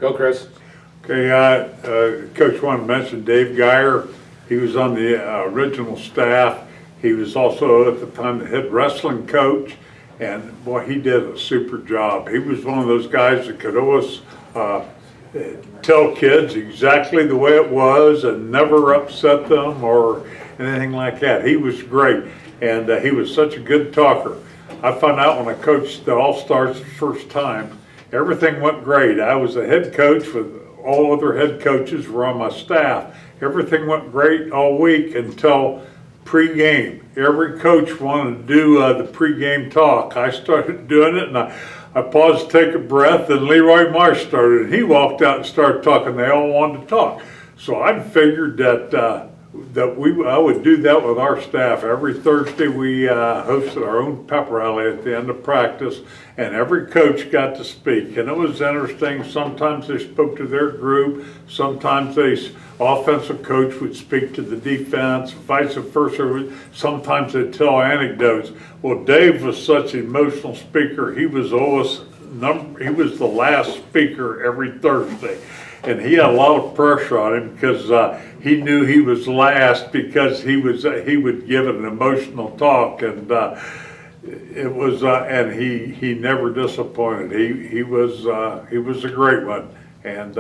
Go, Chris. Okay, Coach wanted to mention Dave Geyer. He was on the original staff. He was also at the time the head wrestling coach, and boy, he did a super job. He was one of those guys that could always tell kids exactly the way it was and never upset them or anything like that. He was great, and he was such a good talker. I found out when I coached the All-Stars the first time, everything went great. I was a head coach with all other head coaches were on my staff. Everything went great all week until pre-game. Every coach wanted to do the pre-game talk. I started doing it, and I paused to take a breath, and Leroy Marsh started. And he walked out and started talking. They all wanted to talk. So I figured that I would do that with our staff. Every Thursday we hosted our own pep rally at the end of practice, and every coach got to speak. And it was interesting. Sometimes they spoke to their group. Sometimes the offensive coach would speak to the defense, vice versa. Sometimes they'd tell anecdotes. Well, Dave was such an emotional speaker. He was the last speaker every Thursday. And he had a lot of pressure on him because he knew he was last because he would give an emotional talk, and it was and he never disappointed. He was a great one, and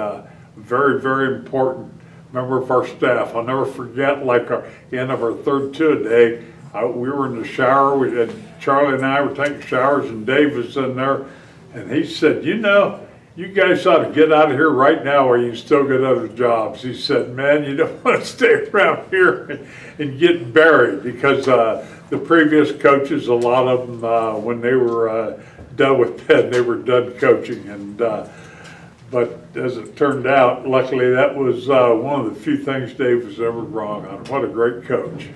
very, very important member of our staff. I'll never forget, like our end of our third two-a-day, we were in the shower. Charlie and I were taking showers, and Dave was in there, and he said, you guys ought to get out of here right now or you still get other jobs. He said, man, you don't want to stay around here and get buried, because the previous coaches, a lot of them, when they were done with Penn, they were done coaching. And but as it turned out, luckily that was one of the few things Dave was ever wrong on. What a great coach.